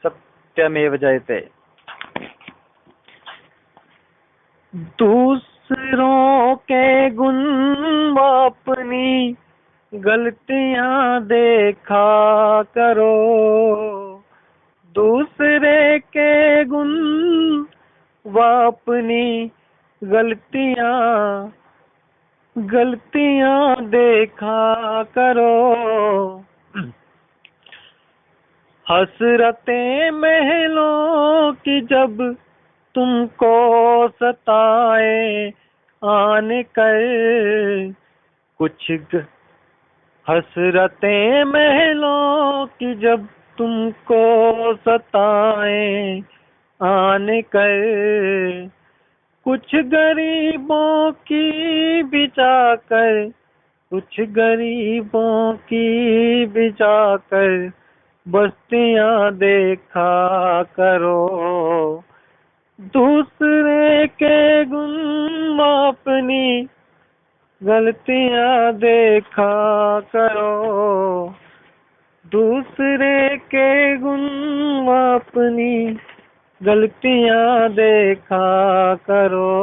सत्यमेव जयते। दूसरों के गुण व अपनी गलतियां देखा करो। दूसरे के गुण व अपनी गलतियां देखा करो। हसरतें महलों की जब तुमको सताए आन कर हसरतें महलों की जब तुमको सताए आन कर कुछ गरीबों की भी जाकर बस्तियां देखा करो। दूसरे के गुण अपनी गलतियां देखा करो। दूसरे के गुण अपनी गलतियां देखा करो।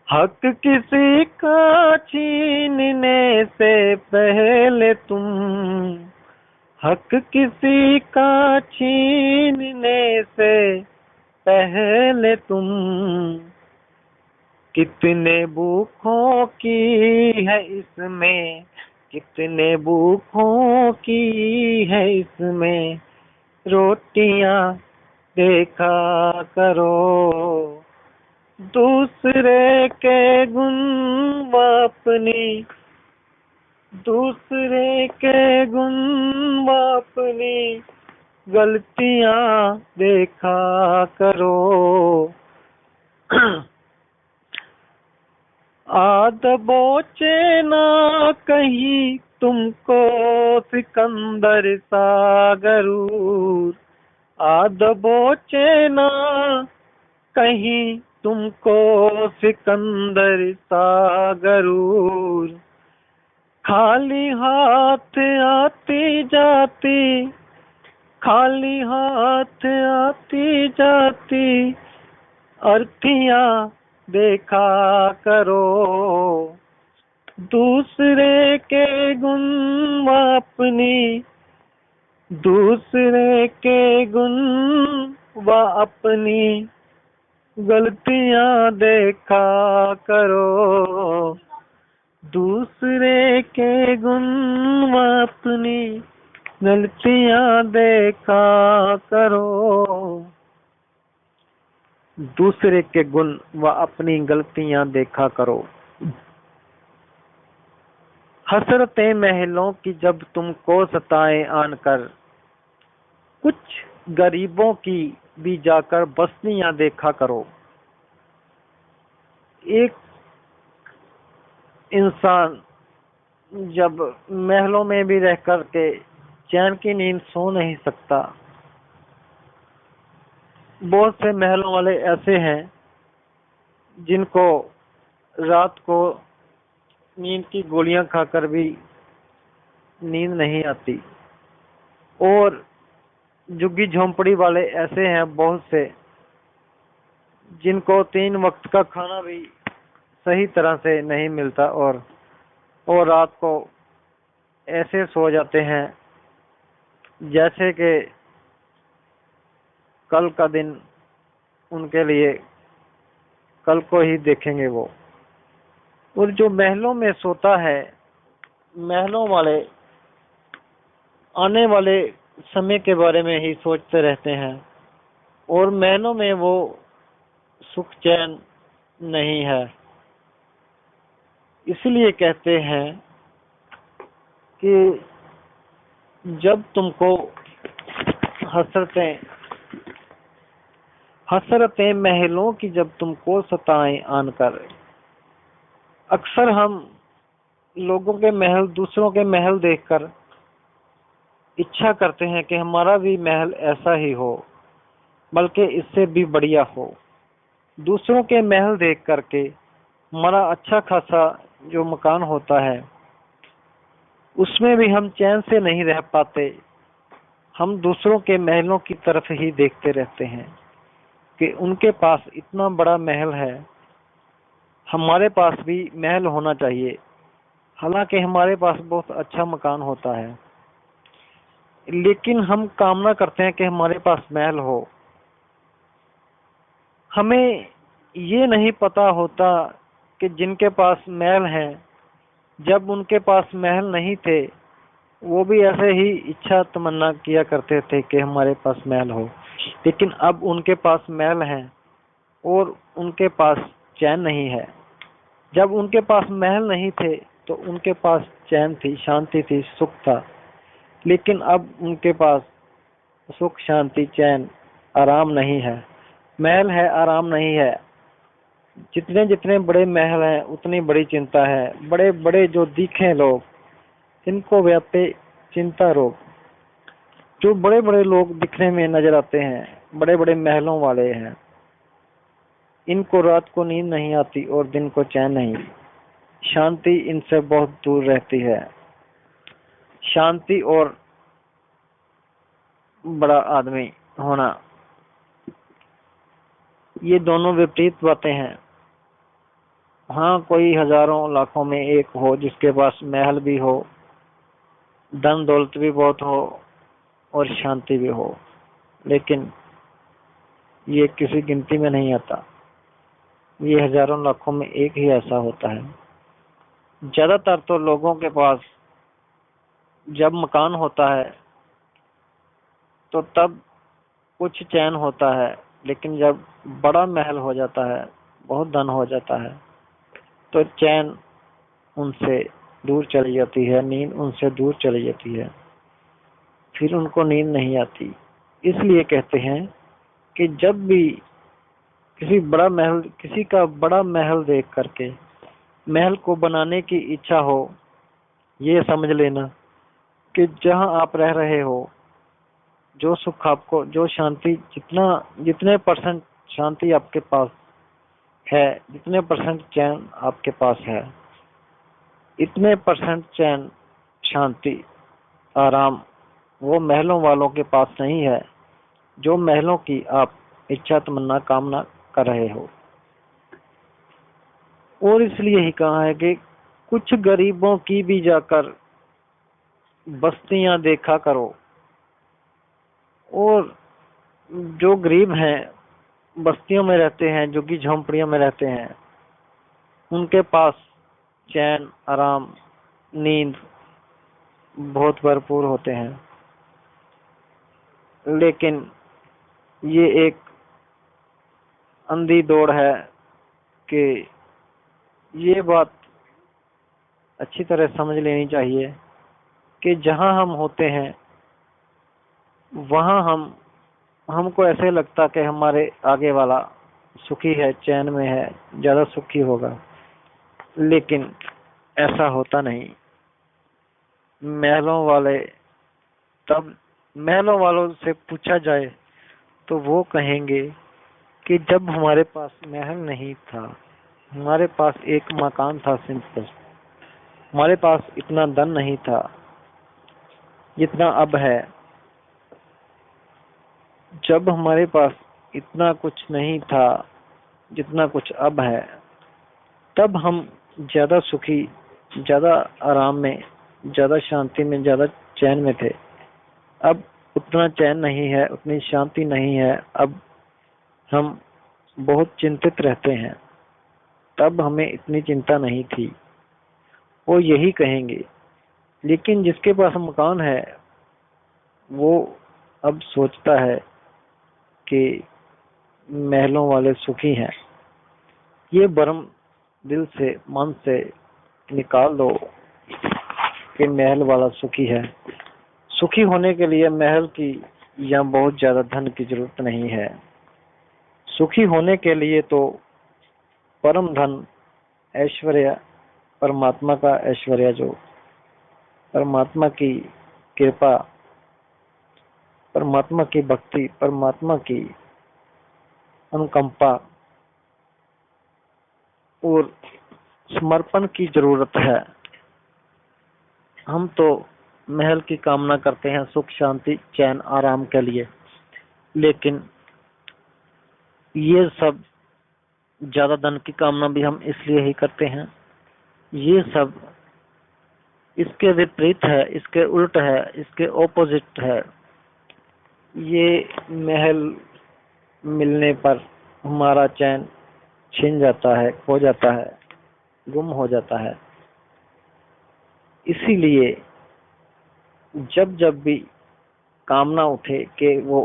हक किसी का छीनने से पहले हक किसी का छीनने से पहले कितने भूखों की है इसमें रोटियां देखा करो। दूसरे के गुण अपनी गलतियां देखा करो। दबोचे ना कहीं तुमको सिकंदर सा गरूर। दबोचे ना कहीं तुमको सिकंदर सा गरूर। खाली हाथ आती जाती अर्थियां देखा करो। दूसरे के गुण व अपनी गलतियां देखा करो। दूसरे के गुण व अपनी गलतियां देखा करो। दूसरे के गुण व अपनी गलतियां देखा करो। हसरतें महलों की जब तुमको सताए आन कर कुछ गरीबों की भी जाकर बस्तियां देखा करो। एक इंसान जब महलों में भी रह करके चैन की नींद सो नहीं सकता। बहुत से महलों वाले ऐसे हैं जिनको रात को नींद की गोलियां खाकर भी नींद नहीं आती, और झुग्गी झोंपड़ी वाले ऐसे हैं बहुत से जिनको 3 वक्त का खाना भी सही तरह से नहीं मिलता, और रात को ऐसे सो जाते हैं जैसे कि कल का दिन उनके लिए कल को ही देखेंगे वो। और जो महलों में सोता है, महलों वाले आने वाले समय के बारे में ही सोचते रहते हैं, और महलों में वो सुख चैन नहीं है। इसलिए कहते हैं कि जब तुमको हसरतें महलों की जब तुमको सताएं आन कर। अक्सर हम लोगों के महल, दूसरों के महल देखकर इच्छा करते हैं कि हमारा भी महल ऐसा ही हो, बल्कि इससे भी बढ़िया हो। दूसरों के महल देख करके हमारा अच्छा खासा जो मकान होता है उसमें भी हम चैन से नहीं रह पाते, हम दूसरों के महलों की तरफ ही देखते रहते हैं कि उनके पास इतना बड़ा महल है, हमारे पास भी महल होना चाहिए। हालांकि हमारे पास बहुत अच्छा मकान होता है, लेकिन हम कामना करते हैं कि हमारे पास महल हो। हमें ये नहीं पता होता कि जिनके पास महल है, जब उनके पास महल नहीं थे, वो भी ऐसे ही इच्छा तमन्ना किया करते थे कि हमारे पास महल हो। लेकिन अब उनके पास महल है और उनके पास चैन नहीं है। जब उनके पास महल नहीं थे तो उनके पास चैन थी, शांति थी, सुख था। लेकिन अब उनके पास सुख, शांति, चैन, आराम नहीं है। महल है, आराम नहीं है। जितने जितने बड़े महल हैं उतनी बड़ी चिंता है। बड़े बड़े जो दिखे लोग, इनको व्यापे चिंता रोग। जो बड़े बड़े लोग दिखने में नजर आते हैं, बड़े बड़े महलों वाले हैं, इनको रात को नींद नहीं आती और दिन को चैन नहीं। शांति इनसे बहुत दूर रहती है। शांति और बड़ा आदमी होना, ये दोनों विपरीत बातें हैं। हाँ, कोई हजारों लाखों में एक हो जिसके पास महल भी हो, धन दौलत भी बहुत हो और शांति भी हो, लेकिन ये किसी गिनती में नहीं आता। ये हजारों लाखों में एक ही ऐसा होता है। ज्यादातर तो लोगों के पास जब मकान होता है तो तब कुछ चैन होता है, लेकिन जब बड़ा महल हो जाता है, बहुत धन हो जाता है, तो चैन उनसे दूर चली जाती है, नींद उनसे दूर चली जाती है। फिर उनको नींद नहीं आती। इसलिए कहते हैं कि जब भी किसी का बड़ा महल देख करके महल को बनाने की इच्छा हो, ये समझ लेना कि जहां आप रह रहे हो, जो सुख आपको, जो शांति, जितने परसेंट शांति आपके पास है, जितने परसेंट चैन आपके पास है, इतने परसेंट चैन, शांति, आराम वो महलों वालों के पास नहीं है, जो महलों की आप इच्छा तमन्ना कामना कर रहे हो। और इसलिए ही कहा है कि कुछ गरीबों की भी जाकर बस्तियां देखा करो। और जो गरीब हैं, बस्तियों में रहते हैं, जो कि झोंपड़ियों में रहते हैं, उनके पास चैन, आराम, नींद बहुत भरपूर होते हैं। लेकिन ये एक अंधी दौड़ है कि ये बात अच्छी तरह समझ लेनी चाहिए कि जहां हम होते हैं वहां हमको ऐसे लगता कि हमारे आगे वाला सुखी है, चैन में है, ज्यादा सुखी होगा। लेकिन ऐसा होता नहीं। महलों वाले, तब महलों वालों से पूछा जाए तो वो कहेंगे कि जब हमारे पास महल नहीं था, हमारे पास एक मकान था सिंपल, हमारे पास इतना धन नहीं था जितना अब है, जब हमारे पास इतना कुछ नहीं था जितना कुछ अब है, तब हम ज्यादा सुखी, ज्यादा आराम में, ज्यादा शांति में, ज्यादा चैन में थे। अब उतना चैन नहीं है, उतनी शांति नहीं है। अब हम बहुत चिंतित रहते हैं। तब हमें इतनी चिंता नहीं थी, वो यही कहेंगे। लेकिन जिसके पास मकान है, वो अब सोचता है कि महलों वाले सुखी हैं। ये भ्रम दिल से, मन से निकाल दो कि महल वाला सुखी है। सुखी होने के लिए महल की या बहुत ज्यादा धन की जरूरत नहीं है। सुखी होने के लिए तो परम धन, ऐश्वर्य, परमात्मा का ऐश्वर्य, जो परमात्मा की कृपा, परमात्मा की भक्ति, परमात्मा की अनुकंपा और समर्पण की जरूरत है। हम तो महल की कामना करते हैं सुख शांति चैन आराम के लिए, लेकिन ये सब ज्यादा धन की कामना भी हम इसलिए ही करते हैं। ये सब इसके विपरीत है, इसके उल्ट है, इसके ऑपोजिट है। ये महल मिलने पर हमारा चैन छिन जाता है, खो जाता है, गुम हो जाता है। इसीलिए जब जब भी कामना उठे कि वो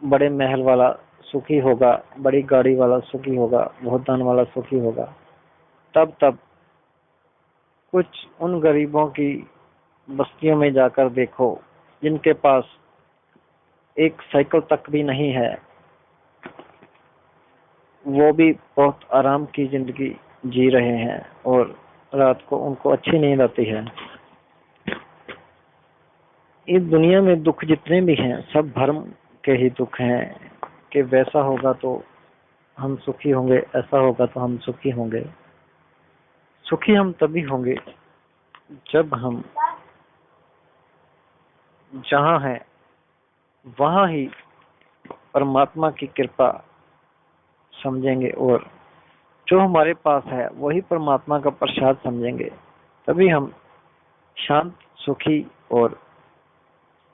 बड़े महल वाला सुखी होगा, बड़ी गाड़ी वाला सुखी होगा, बहुत धन वाला सुखी होगा, तब तब कुछ उन गरीबों की बस्तियों में जाकर देखो जिनके पास एक साइकिल तक भी नहीं है। वो भी बहुत आराम की जिंदगी जी रहे हैं और रात को उनको अच्छी नींद आती है। इस दुनिया में दुख जितने भी हैं सब भ्रम के ही दुख हैं कि वैसा होगा तो हम सुखी होंगे, ऐसा होगा तो हम सुखी होंगे। सुखी हम तभी होंगे जब हम जहाँ हैं वहाँ ही परमात्मा की कृपा समझेंगे और जो हमारे पास है वही परमात्मा का प्रसाद समझेंगे। तभी हम शांत, सुखी और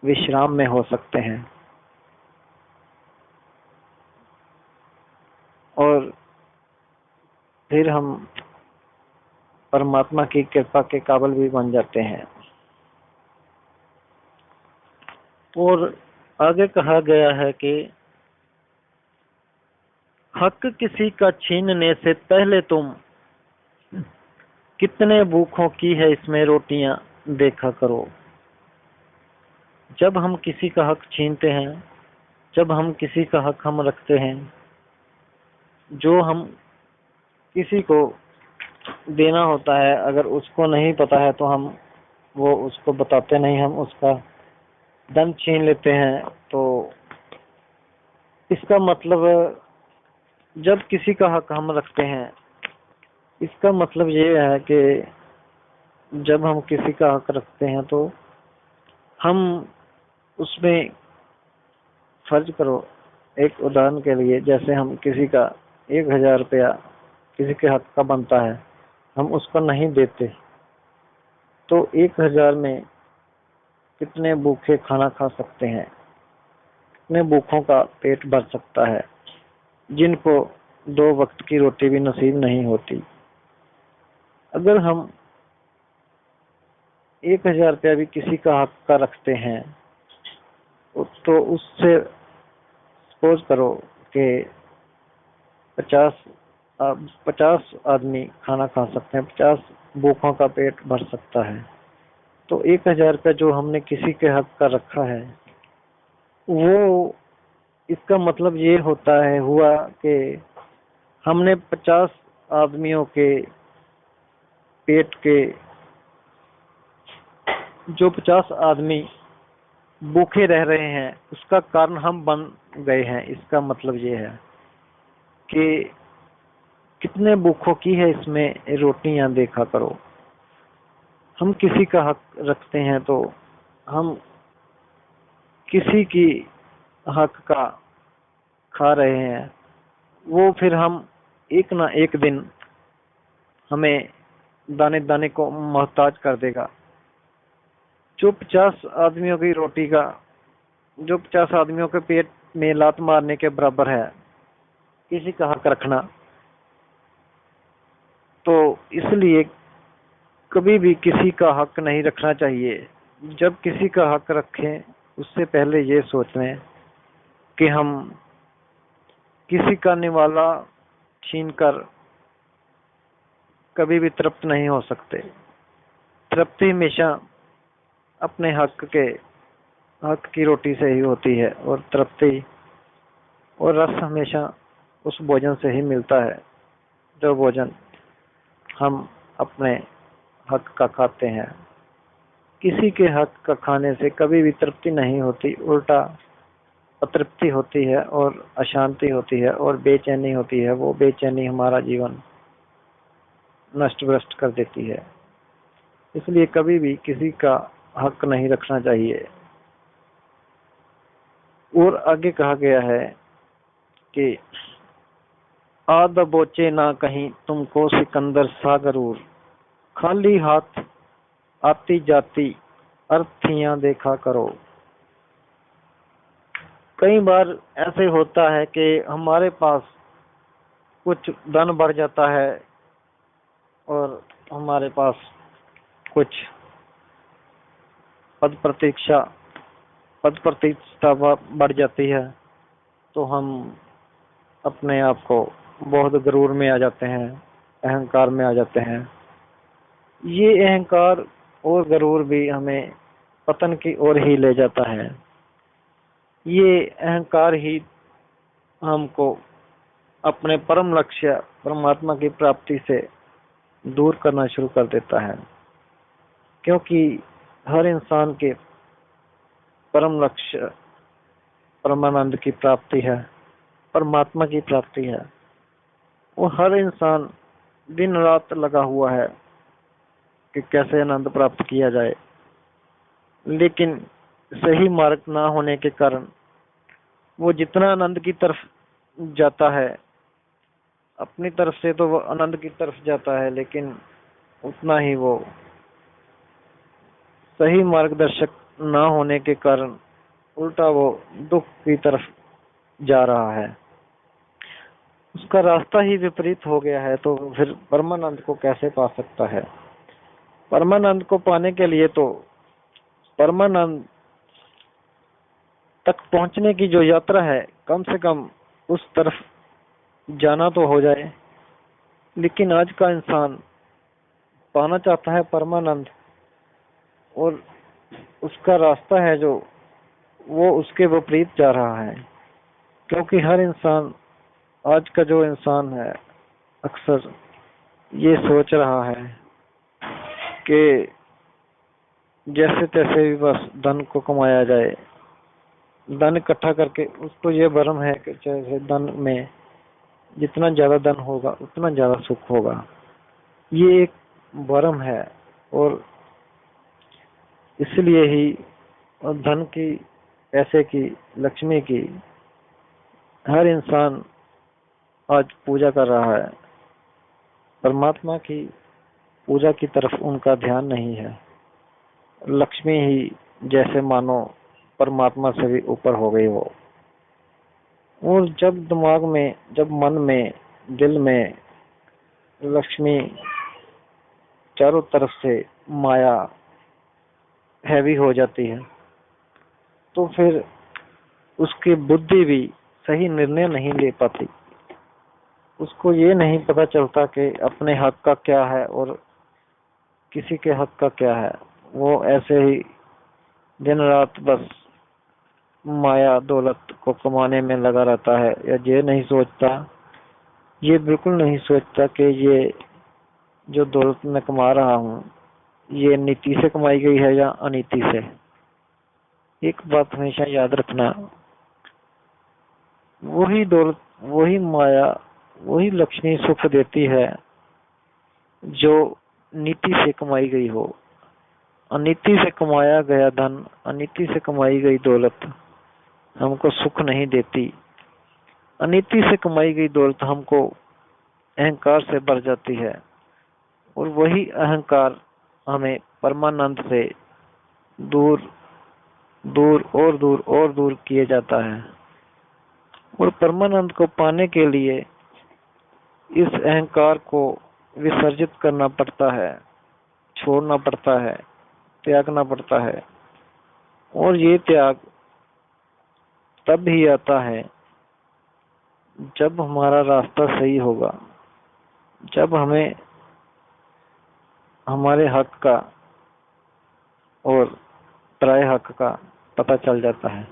विश्राम में हो सकते हैं और फिर हम परमात्मा की कृपा के काबिल भी बन जाते हैं। और आगे कहा गया है कि हक किसी का छीनने से पहले तुम कितने भूखों की है इसमें रोटियां देखा करो। जब हम किसी का हक छीनते हैं, जब हम किसी का हक हम रखते हैं, जो हम किसी को देना होता है, अगर उसको नहीं पता है तो हम वो उसको बताते नहीं, हम उसका धन छीन लेते हैं। तो इसका मतलब जब किसी का हक हम रखते हैं, इसका मतलब ये है कि जब हम किसी का हक रखते हैं तो हम उसमें फर्ज करो, एक उदाहरण के लिए, जैसे हम किसी का 1,000 रुपया किसी के हक का बनता है, हम उसको नहीं देते तो 1,000 में कितने भूखे खाना खा सकते हैं, कितने भूखों का पेट भर सकता है जिनको 2 वक्त की रोटी भी नसीब नहीं होती। अगर हम 1,000 रुपया भी किसी का हक का रखते हैं तो उससे सपोज करो कि 50 आदमी खाना खा सकते हैं, 50 भूखों का पेट भर सकता है। तो 1,000 रुपया जो हमने किसी के हक का रखा है, वो इसका मतलब ये होता है हुआ कि हमने 50 आदमियों के पेट के, जो 50 आदमी भूखे रह रहे हैं उसका कारण हम बन गए हैं। इसका मतलब ये है कि कितने भूखों की है इसमें रोटियां देखा करो। हम किसी का हक रखते हैं तो हम किसी की हक का खा रहे हैं, वो फिर हम एक ना एक दिन हमें दाने दाने को मोहताज कर देगा। जो 50 आदमियों की रोटी का, जो 50 आदमियों के पेट में लात मारने के बराबर है किसी का हक रखना। तो इसलिए कभी भी किसी का हक नहीं रखना चाहिए। जब किसी का हक रखें उससे पहले ये सोचें कि हम किसी का निवाला छीनकर कभी भी तृप्त नहीं हो सकते। तृप्ति हमेशा अपने हक की रोटी से ही होती है और तृप्ति और रस हमेशा उस भोजन से ही मिलता है जो भोजन हम अपने हक का खाते हैं। किसी के हक का खाने से कभी भी तृप्ति नहीं होती, उल्टा अतृप्ति होती है और अशांति होती है और बेचैनी होती है। वो बेचैनी हमारा जीवन नष्ट भ्रष्ट कर देती है। इसलिए कभी भी किसी का हक नहीं रखना चाहिए। और आगे कहा गया है कि आ दबोचे ना कहीं तुमको सिकंदर सा गरूर, खाली हाथ आती जाती अर्थियां देखा करो। कई बार ऐसे होता है कि हमारे पास कुछ धन बढ़ जाता है और हमारे पास कुछ पद प्रतीक्षा पद प्रतिष्ठा बढ़ जाती है, तो हम अपने आप को बहुत गरूर में आ जाते हैं, अहंकार में आ जाते हैं। ये अहंकार और गरूर भी हमें पतन की ओर ही ले जाता है। ये अहंकार ही हमको अपने परम लक्ष्य परमात्मा की प्राप्ति से दूर करना शुरू कर देता है, क्योंकि हर इंसान के परम लक्ष्य परमानंद की प्राप्ति है, परमात्मा की प्राप्ति है। वो हर इंसान दिन रात लगा हुआ है कि कैसे आनंद प्राप्त किया जाए, लेकिन सही मार्ग ना होने के कारण वो जितना आनंद की तरफ जाता है, अपनी तरफ से तो वो आनंद की तरफ जाता है, लेकिन उतना ही वो सही मार्गदर्शक ना होने के कारण उल्टा वो दुख की तरफ जा रहा है। उसका रास्ता ही विपरीत हो गया है, तो फिर परमानंद को कैसे पा सकता है? परमानंद को पाने के लिए तो परमानंद तक पहुंचने की जो यात्रा है, कम से कम उस तरफ जाना तो हो जाए। लेकिन आज का इंसान पाना चाहता है परमानंद, और उसका रास्ता है जो वो उसके विपरीत जा रहा है। क्योंकि हर इंसान, आज का जो इंसान है, अक्सर ये सोच रहा है कि जैसे तैसे भी बस धन को कमाया जाए, धन इकट्ठा करके। उसको ये भ्रम है कि जैसे धन में जितना ज्यादा धन होगा उतना ज्यादा सुख होगा। ये एक भ्रम है, और इसलिए ही धन की, पैसे की, लक्ष्मी की हर इंसान आज पूजा कर रहा है। परमात्मा की पूजा की तरफ उनका ध्यान नहीं है। लक्ष्मी ही जैसे मानो परमात्मा से भी ऊपर हो गई हो। और जब दिमाग में, जब मन में, दिल में लक्ष्मी चारों तरफ से माया हैवी हो जाती है, तो फिर उसकी बुद्धि भी सही निर्णय नहीं ले पाती। उसको ये नहीं पता चलता कि अपने हक का क्या है और किसी के हक का क्या है। वो ऐसे ही दिन रात बस माया दौलत को कमाने में लगा रहता है। या ये नहीं सोचता, ये बिल्कुल नहीं सोचता कि ये जो दौलत मैं कमा रहा हूँ, ये नीति से कमाई गई है या अनीति से। एक बात हमेशा याद रखना, वही दौलत, वही माया, वही लक्ष्मी सुख देती है जो नीति से कमाई गई हो। अनीति से कमाया गया धन, अनीति से कमाई गई दौलत हमको सुख नहीं देती। अनीति से कमाई गई दौलत हमको अहंकार से भर जाती है, और वही अहंकार हमें परमानंद से दूर दूर और दूर और दूर किए जाता है। और परमानंद को पाने के लिए इस अहंकार को विसर्जित करना पड़ता है, छोड़ना पड़ता है, त्यागना पड़ता है। और ये त्याग तब ही आता है जब हमारा रास्ता सही होगा, जब हमें हमारे हक का और पराये हक का पता चल जाता है।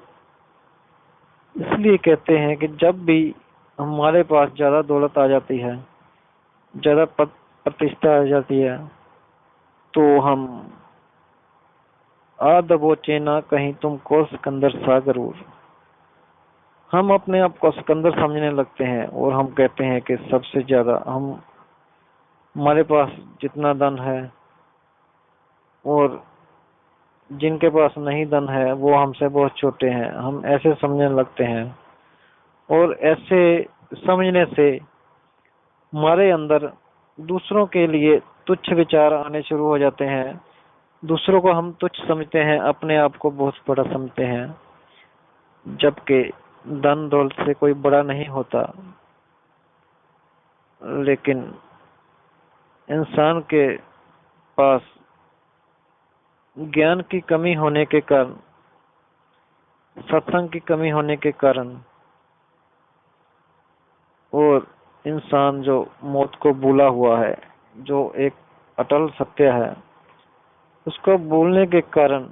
इसलिए कहते हैं कि जब भी हमारे पास ज्यादा दौलत आ जाती है, ज्यादा पद प्रतिष्ठा आ जाती है, तो हम आ दबोचे ना कहीं तुमको सिकंदर सा गरूर, हम अपने आप को सिकंदर समझने लगते हैं। और हम कहते हैं कि सबसे ज्यादा हमारे पास जितना धन है और जिनके पास नहीं धन है वो हमसे बहुत छोटे हैं, हम ऐसे समझने लगते हैं। और ऐसे समझने से हमारे अंदर दूसरों के लिए तुच्छ विचार आने शुरू हो जाते हैं। दूसरों को हम तुच्छ समझते हैं, अपने आप को बहुत बड़ा समझते हैं, जबकि धन दौलत से कोई बड़ा नहीं होता। लेकिन इंसान के पास ज्ञान की कमी होने के कारण, सत्संग की कमी होने के कारण, और इंसान जो मौत को भूला हुआ है, जो एक अटल सत्य है, उसको भूलने के कारण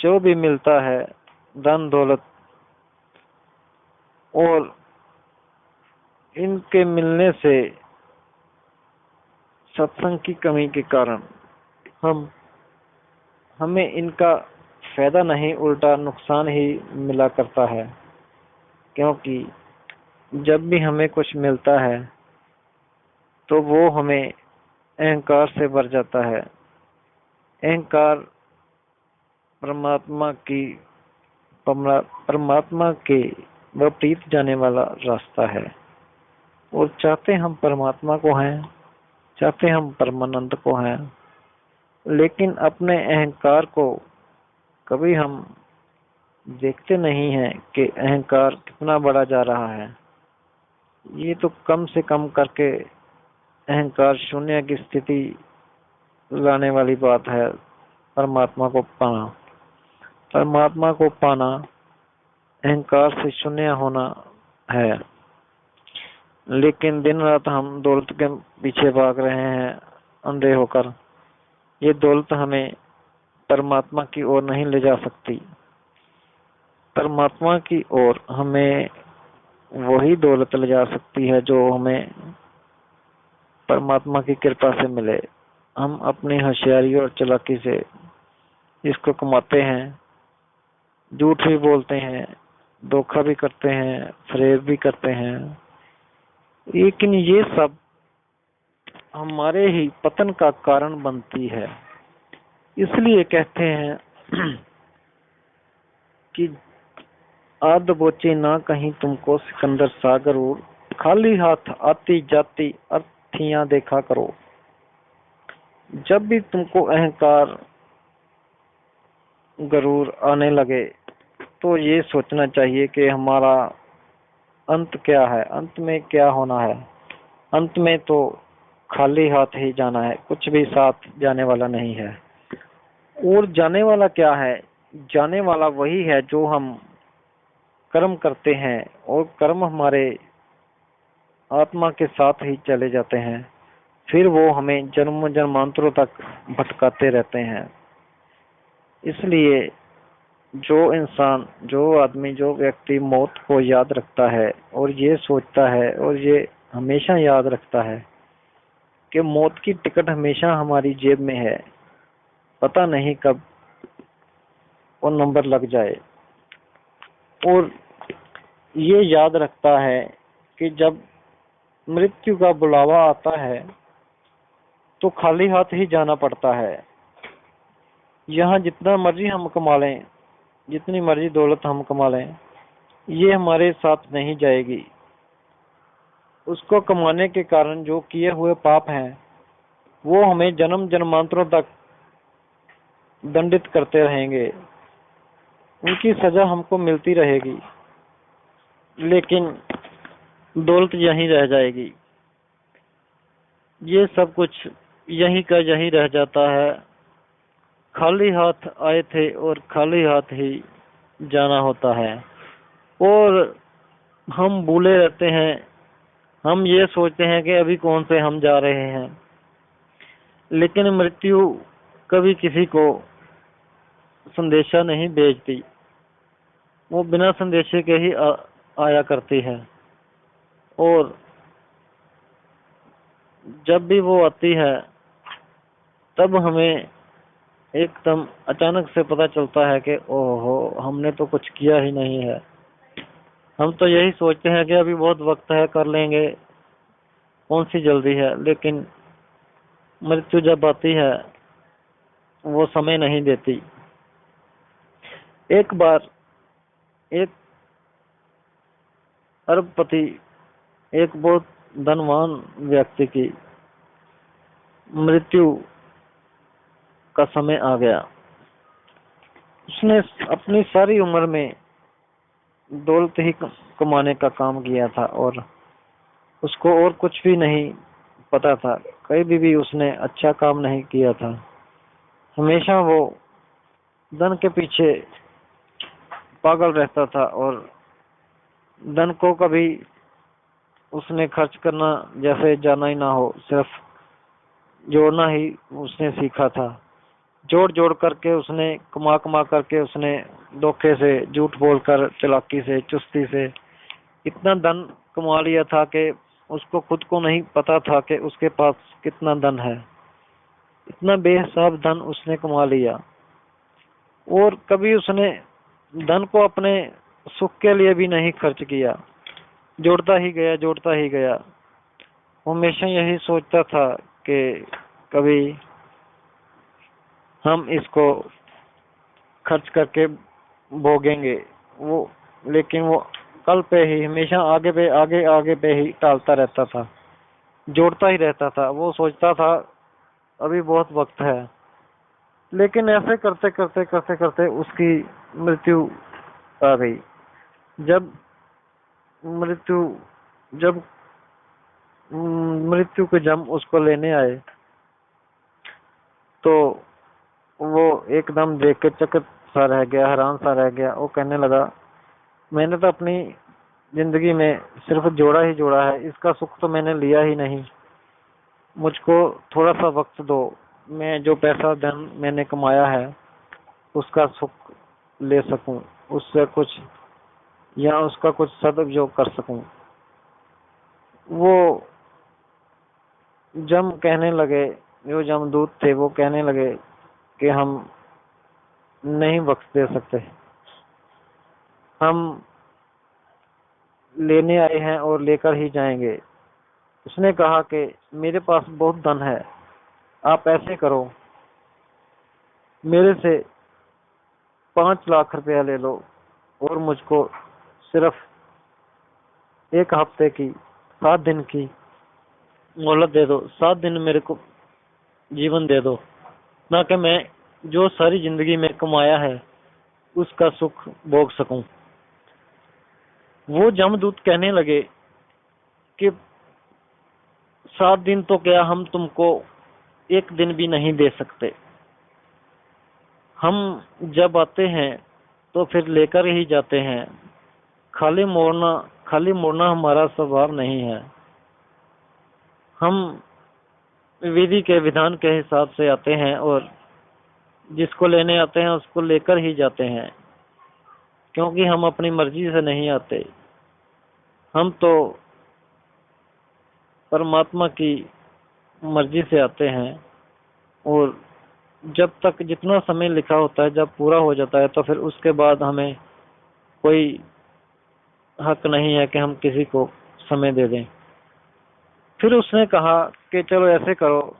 जो भी मिलता है धन दौलत, और इनके मिलने से सत्संग की कमी के कारण हमें इनका फायदा नहीं, उल्टा नुकसान ही मिला करता है। क्योंकि जब भी हमें कुछ मिलता है तो वो हमें अहंकार से भर जाता है। अहंकार परमात्मा की परमात्मा के विपरीत जाने वाला रास्ता है। और चाहते हम परमात्मा को हैं, चाहते हम परमानंद को हैं, लेकिन अपने अहंकार को कभी हम देखते नहीं हैं कि अहंकार कितना बड़ा जा रहा है। ये तो कम से कम करके अहंकार शून्य की स्थिति लाने वाली बात है। परमात्मा को पाना, परमात्मा को पाना अहंकार से शून्य होना है। लेकिन दिन रात हम दौलत के पीछे भाग रहे हैं अंधे होकर। ये दौलत हमें परमात्मा की ओर नहीं ले जा सकती। परमात्मा की ओर हमें वही दौलत ले जा सकती है जो हमें परमात्मा की कृपा से मिले। हम अपनी होशियारी और चालाकी से इसको कमाते हैं, झूठ भी बोलते हैं, धोखा भी करते हैं, फरेब भी करते हैं, लेकिन ये सब हमारे ही पतन का कारण बनती है। इसलिए कहते हैं कि आद बोचे ना कहीं तुमको सिकंदर सागर, और खाली हाथ आती जाती अर्थियां देखा करो। जब भी तुमको अहंकार गरूर आने लगे तो ये सोचना चाहिए कि हमारा अंत क्या है, अंत में क्या होना है। अंत में तो खाली हाथ ही जाना है, कुछ भी साथ जाने वाला नहीं है। और जाने वाला क्या है? जाने वाला वही है जो हम कर्म करते हैं, और कर्म हमारे आत्मा के साथ ही चले जाते हैं। फिर वो हमें जन्म जन्मांतरों तक भटकाते रहते हैं। इसलिए जो इंसान, जो आदमी, जो व्यक्ति मौत को याद रखता है और ये सोचता है और ये हमेशा याद रखता है कि मौत की टिकट हमेशा हमारी जेब में है, पता नहीं कब वो नंबर लग जाए, और ये याद रखता है कि जब मृत्यु का बुलावा आता है तो खाली हाथ ही जाना पड़ता है। यहाँ जितना मर्जी हम कमा लें, जितनी मर्जी दौलत हम कमा लें, ये हमारे साथ नहीं जाएगी। उसको कमाने के कारण जो किए हुए पाप हैं वो हमें जन्म जन्मांतरों तक दंडित करते रहेंगे, उनकी सजा हमको मिलती रहेगी, लेकिन दौलत यहीं रह जाएगी। ये सब कुछ यहीं का यहीं रह जाता है। खाली हाथ आए थे और खाली हाथ ही जाना होता है। और हम भूले रहते हैं, हम ये सोचते हैं कि अभी कौन से हम जा रहे हैं, लेकिन मृत्यु कभी किसी को संदेशा नहीं भेजती, वो बिना संदेशे के ही आया करती है। और जब भी वो आती है तब हमें एकदम अचानक से पता चलता है कि ओहो, हमने तो कुछ किया ही नहीं है। हम तो यही सोचते हैं कि अभी बहुत वक्त है, कर लेंगे, कौन सी जल्दी है। लेकिन मृत्यु जब आती है वो समय नहीं देती। एक बार एक अरबपति, एक बहुत धनवान व्यक्ति की मृत्यु का समय आ गया। उसने अपनी सारी उम्र में दौलत ही कमाने का काम किया था और उसको और कुछ भी नहीं पता था। कभी भी उसने अच्छा काम नहीं किया था। हमेशा वो धन के पीछे पागल रहता था और धन को कभी उसने खर्च करना जैसे जाना ही ना हो, सिर्फ जोड़ना ही उसने सीखा था। जोड़ जोड़ करके उसने, कमा कमा करके उसने धोखे से, झूठ बोलकर, चालाकी से, चुस्ती से इतना धन कमा लिया था कि उसको खुद को नहीं पता था कि उसके पास कितना धन है। इतना बेहिसाब धन उसने कमा लिया और कभी उसने धन को अपने सुख के लिए भी नहीं खर्च किया। जोड़ता ही गया, जोड़ता ही गया। वो हमेशा यही सोचता था कि कभी हम इसको खर्च करके भोगेंगे वो, लेकिन वो कल पे ही हमेशा आगे पे, आगे आगे पे ही टालता रहता था, जोड़ता ही रहता था। वो सोचता था अभी बहुत वक्त है, लेकिन ऐसे करते करते करते करते उसकी मृत्यु आ गई। जब मृत्यु जब मृत्यु के जम उसको लेने आए तो वो एकदम देख के चकित सा रह गया, हैरान सा रह गया। वो कहने लगा, मैंने तो अपनी जिंदगी में सिर्फ जोड़ा ही जोड़ा है, इसका सुख तो मैंने लिया ही नहीं। मुझको थोड़ा सा वक्त दो, मैं जो पैसा धन मैंने कमाया है उसका सुख ले सकूं, उससे कुछ या उसका कुछ सदुपयोग कर सकूं। वो जम कहने लगे, जो जमदूत थे वो कहने लगे कि हम नहीं बख्श दे सकते, हम लेने आए हैं और लेकर ही जाएंगे। उसने कहा कि मेरे पास बहुत धन है, आप ऐसे करो, मेरे से 5 लाख रुपया ले लो और मुझको सिर्फ 1 हफ्ते की, 7 दिन की मोहलत दे दो। 7 दिन मेरे को जीवन दे दो, ना कि मैं जो सारी जिंदगी में कमाया है उसका सुख भोग सकूं। वो जमदूत कहने लगे कि 7 दिन तो क्या, हम तुमको 1 दिन भी नहीं दे सकते। हम जब आते हैं तो फिर लेकर ही जाते हैं, खाली मोड़ना हमारा स्वभाव नहीं है। हम विधि के विधान के हिसाब से आते हैं और जिसको लेने आते हैं उसको लेकर ही जाते हैं, क्योंकि हम अपनी मर्जी से नहीं आते। हम तो परमात्मा की मर्जी से आते हैं और जब तक जितना समय लिखा होता है, जब पूरा हो जाता है तो फिर उसके बाद हमें कोई हक नहीं है कि हम किसी को समय दे दें। फिर उसने कहा कि चलो ऐसे करो,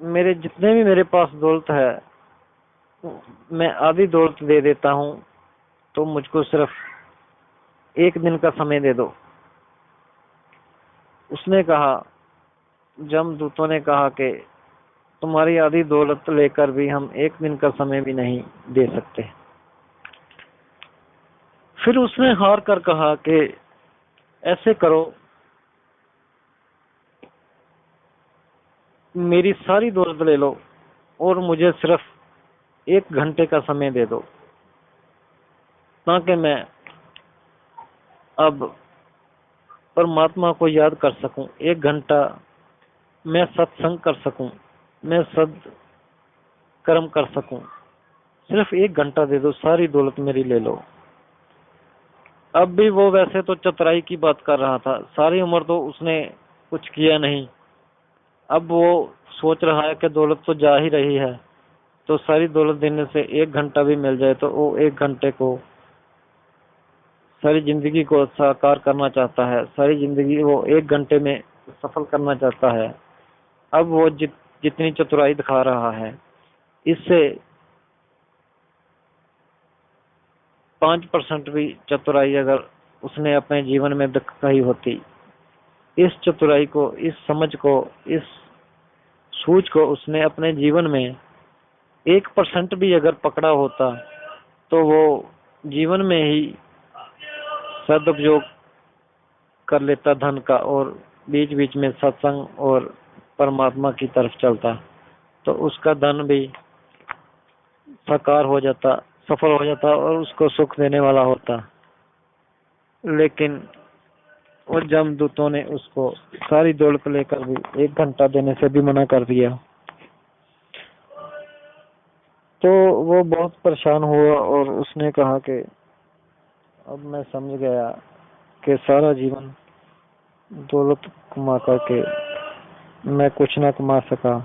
मेरे जितने भी मेरे पास दौलत है मैं आधी दौलत दे देता हूँ, तो मुझको सिर्फ 1 दिन का समय दे दो। उसने कहा, जमदूतों ने कहा कि तुम्हारी आधी दौलत लेकर भी हम 1 दिन का समय भी नहीं दे सकते। फिर उसने हार कर कहा कि ऐसे करो, मेरी सारी दौलत ले लो और मुझे सिर्फ 1 घंटे का समय दे दो, ताकि मैं अब परमात्मा को याद कर सकूं। 1 घंटा मैं सत्संग कर सकूं, मैं सद कर्म कर सकूं। सिर्फ 1 घंटा दे दो, सारी दौलत मेरी ले लो। अब भी वो वैसे तो चतुराई की बात कर रहा था, सारी उम्र तो उसने कुछ किया नहीं। अब वो सोच रहा है कि दौलत तो जा ही रही है, तो सारी दौलत देने से 1 घंटा भी मिल जाए तो वो 1 घंटे को, सारी जिंदगी को साकार करना चाहता है, सारी जिंदगी वो 1 घंटे में सफल करना चाहता है। अब वो जितनी चतुराई दिखा रहा है, इससे 5% भी चतुराई अगर उसने अपने जीवन में दिखाई होती, इस चतुराई को, इस समझ को, इस सूझ को उसने अपने जीवन में 1% भी अगर पकड़ा होता, तो वो जीवन में ही सदुपयोग कर लेता धन का, और बीच बीच में सत्संग और परमात्मा की तरफ चलता, तो उसका धन भी साकार हो जाता, सफल हो जाता और उसको सुख देने वाला होता। लेकिन वो जमदूतों ने उसको सारी दौलत लेकर भी 1 घंटा देने से भी मना कर दिया। तो वो बहुत परेशान हुआ और उसने कहा कि अब मैं समझ गया कि सारा जीवन दौलत कमा करके मैं कुछ ना कमा सका,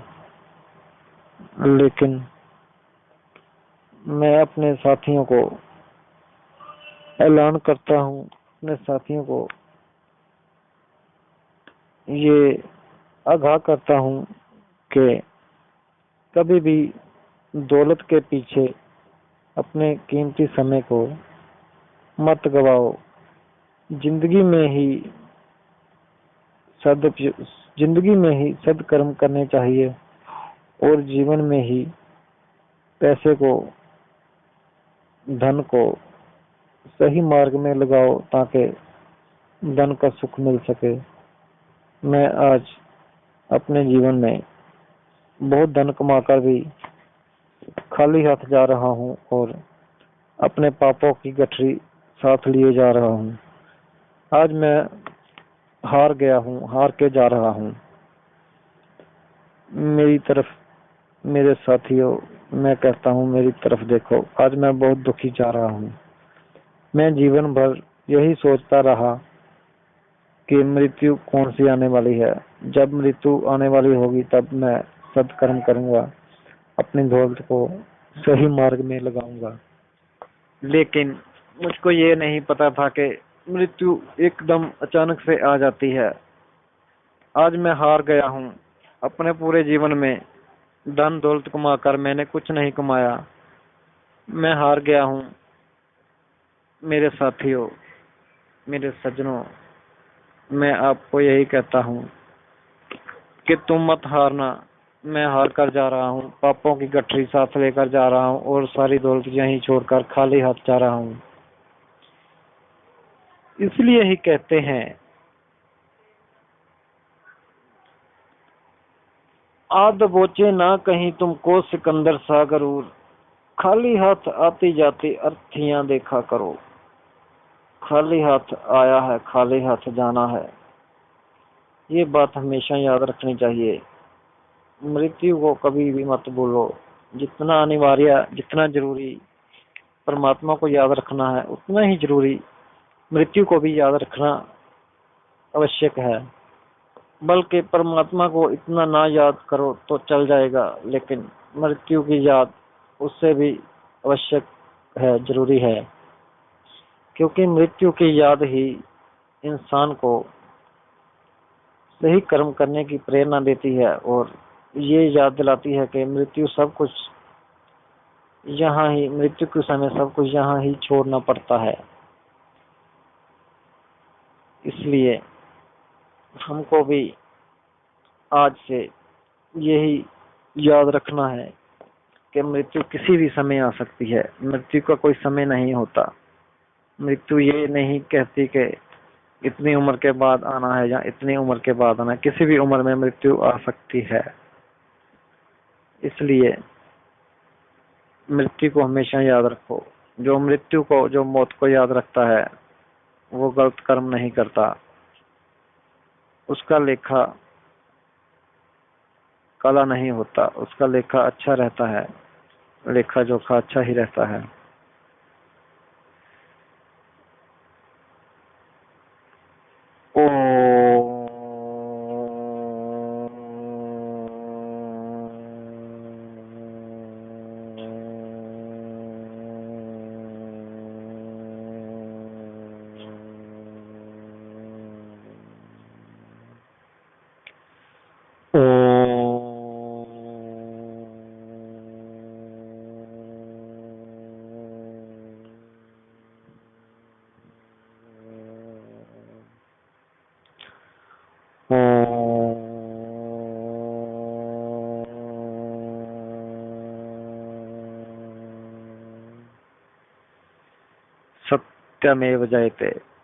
लेकिन मैं अपने साथियों को ऐलान करता हूँ, अपने साथियों को ये आगाह करता हूँ कि कभी भी दौलत के पीछे अपने कीमती समय को मत गवाओ। जिंदगी में ही जिंदगी में ही सदकर्म करने चाहिए और जीवन में ही पैसे को, धन को सही मार्ग में लगाओ ताकि धन का सुख मिल सके। मैं आज अपने जीवन में बहुत धन कमाकर भी खाली हाथ जा रहा हूँ और अपने पापों की गठरी साथ लिए जा रहा हूँ। आज मैं हार गया हूँ, हार के जा रहा हूँ। मेरी तरफ, मेरे साथियों, मैं कहता हूँ मेरी तरफ देखो। आज मैं बहुत दुखी जा रहा हूँ। मैं जीवन भर यही सोचता रहा कि मृत्यु कौन सी आने वाली है। जब मृत्यु आने वाली होगी तब मैं सत्कर्म करूंगा, अपनी दौलत को सही मार्ग में लगाऊंगा। लेकिन मुझको ये नहीं पता था कि मृत्यु एकदम अचानक से आ जाती है। आज मैं हार गया हूँ। अपने पूरे जीवन में धन दौलत कमाकर मैंने कुछ नहीं कमाया। मैं हार गया हूँ। मेरे साथियों, मेरे सज्जनों, मैं आपको यही कहता हूँ कि तुम मत हारना। मैं हार कर जा रहा हूँ, पापों की गठरी साथ लेकर जा रहा हूँ और सारी दौलत यहीं छोड़कर खाली हाथ जा रहा हूँ। इसलिए ही कहते हैं, आद बोचे ना कहीं तुमको सिकंदर सा गरूर, खाली हाथ आती जाती अर्थियां देखा करो। खाली हाथ आया है, खाली हाथ जाना है, ये बात हमेशा याद रखनी चाहिए। मृत्यु को कभी भी मत भूलो। जितना अनिवार्य, जितना जरूरी परमात्मा को याद रखना है, उतना ही जरूरी मृत्यु को भी याद रखना आवश्यक है। बल्कि परमात्मा को इतना ना याद करो तो चल जाएगा, लेकिन मृत्यु की याद उससे भी आवश्यक है, जरूरी है। क्योंकि मृत्यु की याद ही इंसान को सही कर्म करने की प्रेरणा देती है और ये याद दिलाती है कि मृत्यु सब कुछ यहाँ ही, मृत्यु के समय सब कुछ यहाँ ही छोड़ना पड़ता है। इसलिए हमको भी आज से यही याद रखना है कि मृत्यु किसी भी समय आ सकती है। मृत्यु का कोई समय नहीं होता। मृत्यु ये नहीं कहती कि इतनी उम्र के बाद आना है या इतनी उम्र के बाद आना है। किसी भी उम्र में मृत्यु आ सकती है। इसलिए मृत्यु को हमेशा याद रखो। जो मृत्यु को, जो मौत को याद रखता है, वो गलत कर्म नहीं करता। उसका लेखा काला नहीं होता, उसका लेखा अच्छा रहता है। लेखा जोखा अच्छा ही रहता है। ओ सत्यमेव जयते।